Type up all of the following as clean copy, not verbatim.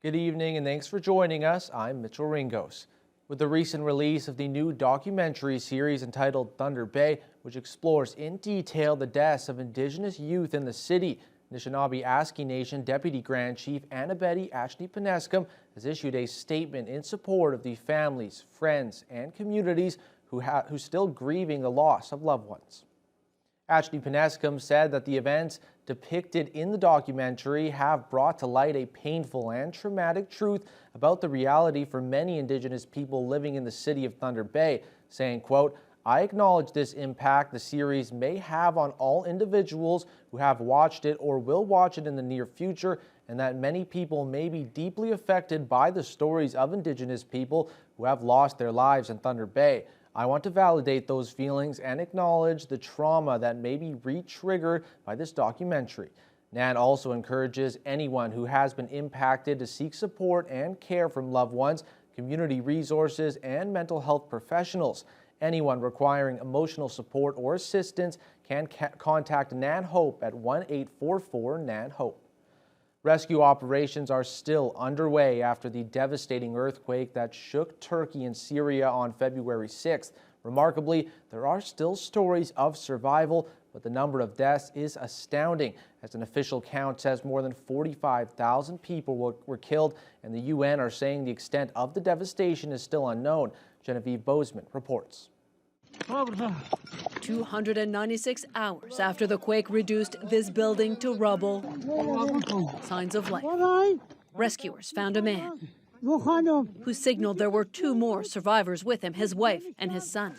Good evening and thanks for joining us. I'm Mitchell Ringos. With the recent release of the new documentary series entitled Thunder Bay, which explores in detail the deaths of Indigenous youth in the city, Anishinaabe Aski Nation Deputy Grand Chief Annabette Ashley-Penescom has issued a statement in support of the families, friends, and communities who still grieving the loss of loved ones. Ashley-Penescom said that the events depicted in the documentary have brought to light a painful and traumatic truth about the reality for many Indigenous people living in the city of Thunder Bay, saying, quote, "I acknowledge this impact the series may have on all individuals who have watched it or will watch it in the near future, and that many people may be deeply affected by the stories of Indigenous people who have lost their lives in Thunder Bay. I want to validate those feelings and acknowledge the trauma that may be re-triggered by this documentary." NAN also encourages anyone who has been impacted to seek support and care from loved ones, community resources, and mental health professionals. Anyone requiring emotional support or assistance can contact NAN Hope at 1-844-NAN-HOPE. Rescue operations are still underway after the devastating earthquake that shook Turkey and Syria on February 6th. Remarkably, there are still stories of survival, but the number of deaths is astounding, as an official count says more than 45,000 people were killed, and the UN are saying the extent of the devastation is still unknown. Genevieve Bozeman reports. 296 hours after the quake reduced this building to rubble, signs of life. Rescuers found a man who signaled there were two more survivors with him, his wife and his son.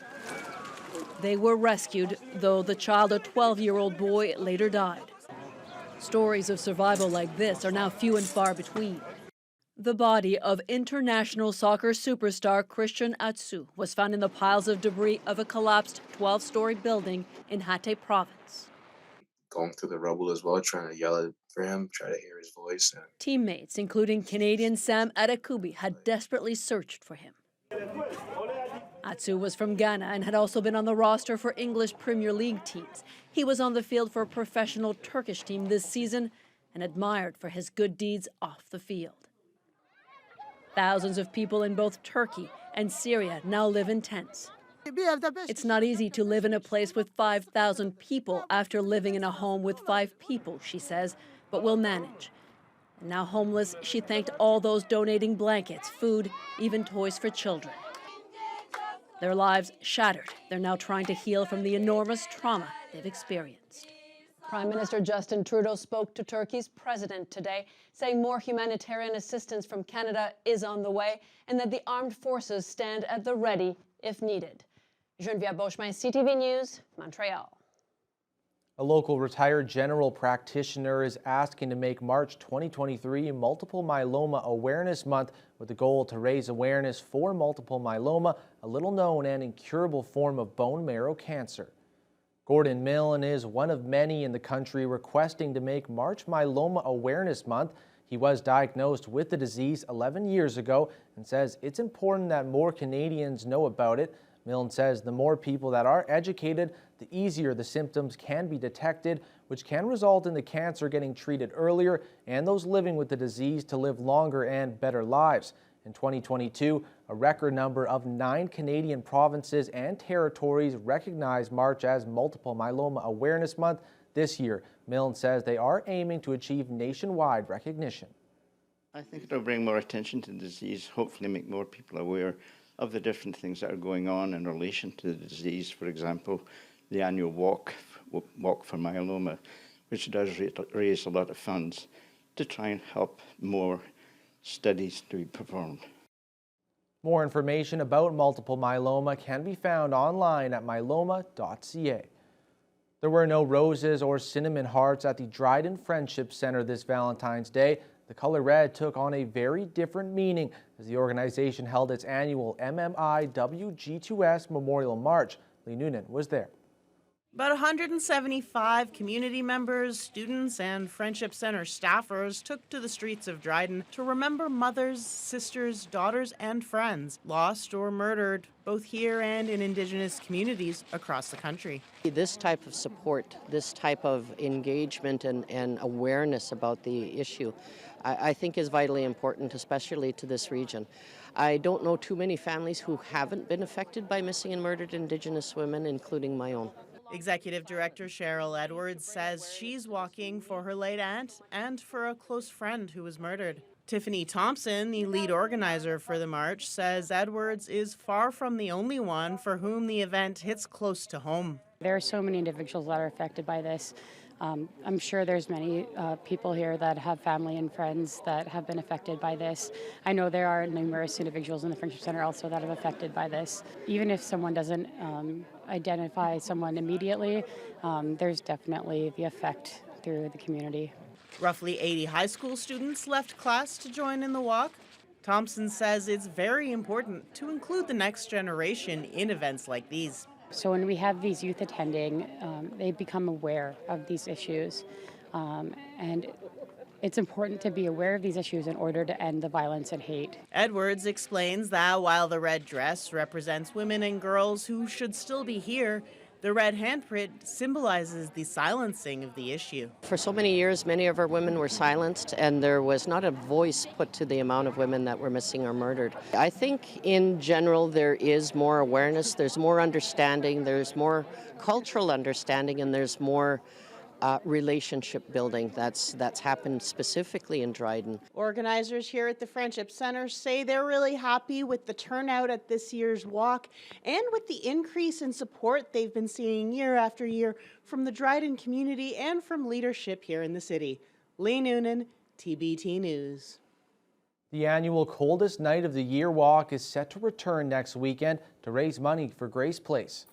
They were rescued, though the child, a 12-year-old boy, later died. Stories of survival like this are now few and far between. The body of international soccer superstar Christian Atsu was found in the piles of debris of a collapsed 12-story building in Hatay province. Going through the rubble as well, trying to yell for him, try to hear his voice. Teammates, including Canadian Sam Adekubi, had desperately searched for him. Atsu was from Ghana and had also been on the roster for English Premier League teams. He was on the field for a professional Turkish team this season and admired for his good deeds off the field. Thousands of people in both Turkey and Syria now live in tents. It's not easy to live in a place with 5,000 people after living in a home with 5 people, she says, but we'll manage. And now homeless, she thanked all those donating blankets, food, even toys for children. Their lives shattered. They're now trying to heal from the enormous trauma they've experienced. Prime Minister Justin Trudeau spoke to Turkey's president today, saying more humanitarian assistance from Canada is on the way and that the armed forces stand at the ready if needed. Genevieve Beauchemin, CTV News, Montreal. A local retired general practitioner is asking to make March 2023 Multiple Myeloma Awareness Month with the goal to raise awareness for multiple myeloma, a little-known and incurable form of bone marrow cancer. Gordon Milne is one of many in the country requesting to make March Myeloma Awareness Month. He was diagnosed with the disease 11 years ago and says it's important that more Canadians know about it. Milne says the more people that are educated, the easier the symptoms can be detected, which can result in the cancer getting treated earlier and those living with the disease to live longer and better lives. In 2022, a record number of 9 Canadian provinces and territories recognized March as Multiple Myeloma Awareness Month. This year, Milne says they are aiming to achieve nationwide recognition. I think it'll bring more attention to the disease, hopefully make more people aware of the different things that are going on in relation to the disease. For example, the annual walk for myeloma, which does raise a lot of funds to try and help more studies to be performed. More information about multiple myeloma can be found online at myeloma.ca. There were no roses or cinnamon hearts at the Dryden Friendship Center this Valentine's Day. The color red took on a very different meaning as the organization held its annual MMI WG2S Memorial March. Lee Noonan was there. About 175 community members, students, and Friendship Center staffers took to the streets of Dryden to remember mothers, sisters, daughters, and friends lost or murdered, both here and in Indigenous communities across the country. This type of support, this type of engagement and awareness about the issue, I think is vitally important, especially to this region. I don't know too many families who haven't been affected by missing and murdered Indigenous women, including my own. Executive Director Cheryl Edwards says she's walking for her late aunt and for a close friend who was murdered. Tiffany Thompson, the lead organizer for the march, says Edwards is far from the only one for whom the event hits close to home. There are so many individuals that are affected by this. I'm sure there's many people here that have family and friends that have been affected by this. I know there are numerous individuals in the Friendship Center also that are affected by this. Even if someone doesn't identify someone immediately, there's definitely the effect through the community. Roughly 80 high school students left class to join in the walk. Thompson says it's very important to include the next generation in events like these. So when we have these youth attending, they become aware of these issues, and it's important to be aware of these issues in order to end the violence and hate. Edwards explains that while the red dress represents women and girls who should still be here, the red handprint symbolizes the silencing of the issue. For so many years, many of our women were silenced, and there was not a voice put to the amount of women that were missing or murdered. I think in general there is more awareness, there's more understanding, there's more cultural understanding, and there's more relationship building that's happened specifically in Dryden. Organizers here at the Friendship Center say they're really happy with the turnout at this year's walk and with the increase in support they've been seeing year after year from the Dryden community and from leadership here in the city. Lee Noonan, TBT News. The annual Coldest Night of the Year walk is set to return next weekend to raise money for Grace Place.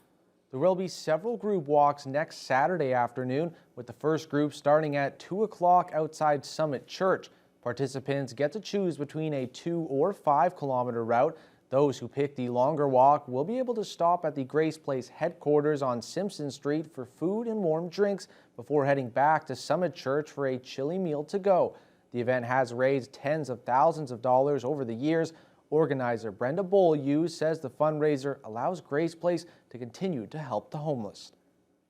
There will be several group walks next Saturday afternoon, with the first group starting at 2 o'clock outside Summit Church. Participants get to choose between a 2 or 5 kilometer route. Those who pick the longer walk will be able to stop at the Grace Place headquarters on Simpson Street for food and warm drinks before heading back to Summit Church for a chilly meal to go. The event has raised tens of thousands of dollars over the years. Organizer Brenda Beaulieu says the fundraiser allows Grace Place to continue to help the homeless.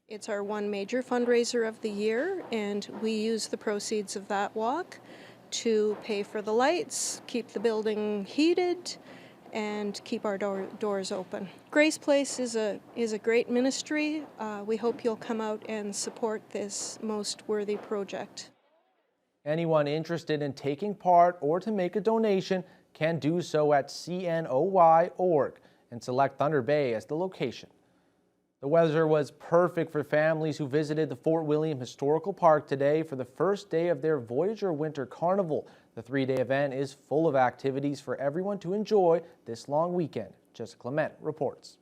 It's our one major fundraiser of the year, and we use the proceeds of that walk to pay for the lights, keep the building heated, and keep our doors open. Grace Place is a great ministry. We hope you'll come out and support this most worthy project. Anyone interested in taking part or to make a donation can do so at cnoy.org and select Thunder Bay as the location. The weather was perfect for families who visited the Fort William Historical Park today for the first day of their Voyager Winter Carnival. The 3-day event is full of activities for everyone to enjoy this long weekend. Jessica Clement reports.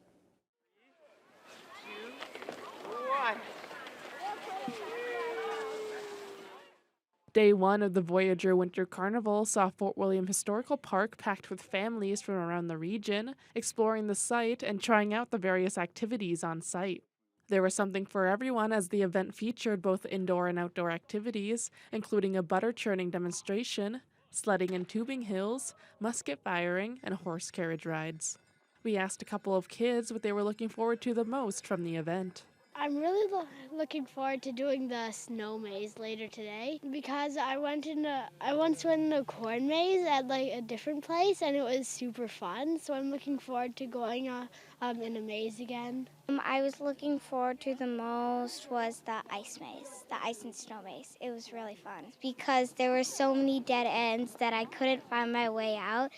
Day 1 of the Voyager Winter Carnival saw Fort William Historical Park packed with families from around the region, exploring the site and trying out the various activities on site. There was something for everyone as the event featured both indoor and outdoor activities, including a butter churning demonstration, sledding and tubing hills, musket firing, and horse carriage rides. We asked a couple of kids what they were looking forward to the most from the event. I'm really looking forward to doing the snow maze later today because I once went in a corn maze at a different place and it was super fun. So I'm looking forward to going in a maze again. I was looking forward to the most was the ice maze, the ice and snow maze. It was really fun because there were so many dead ends that I couldn't find my way out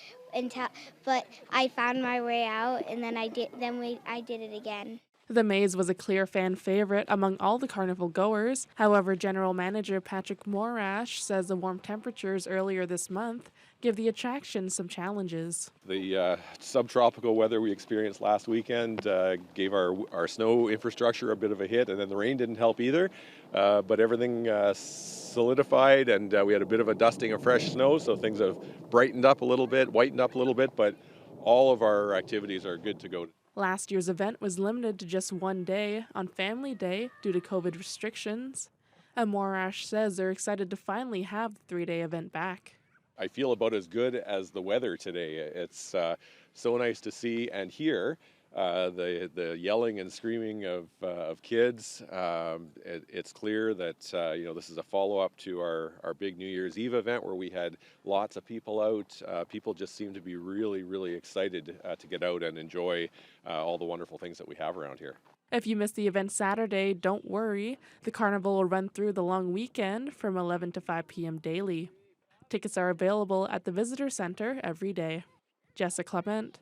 but I found my way out and then I did it again. The maze was a clear fan favorite among all the carnival goers. However, General Manager Patrick Morash says the warm temperatures earlier this month give the attraction some challenges. The subtropical weather we experienced last weekend gave our snow infrastructure a bit of a hit, and then the rain didn't help either. But everything solidified, and we had a bit of a dusting of fresh snow, so things have brightened up a little bit, whitened up a little bit, but all of our activities are good to go. Last year's event was limited to just one day, on Family Day, due to COVID restrictions. And Morash says they're excited to finally have the three-day event back. I feel about as good as the weather today. It's so nice to see and hear the yelling and screaming of kids. It's clear that this is a follow-up to our big New Year's Eve event where we had lots of people out. People just seem to be really, really excited to get out and enjoy all the wonderful things that we have around here. If you missed the event Saturday, don't worry. The carnival will run through the long weekend from 11 to 5 p.m. daily. Tickets are available at the Visitor Center every day. Jessica Clement,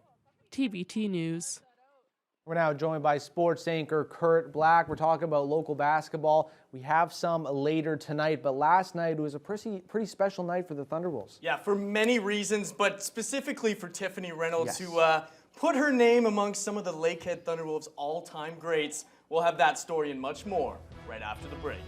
TVT News. We're now joined by sports anchor Kurt Black. We're talking about local basketball. We have some later tonight, but last night was a pretty special night for the Thunderwolves. Yeah, for many reasons, but specifically for Tiffany Reynolds, Yes. who put her name amongst some of the Lakehead Thunderwolves' all-time greats. We'll have that story and much more right after the break.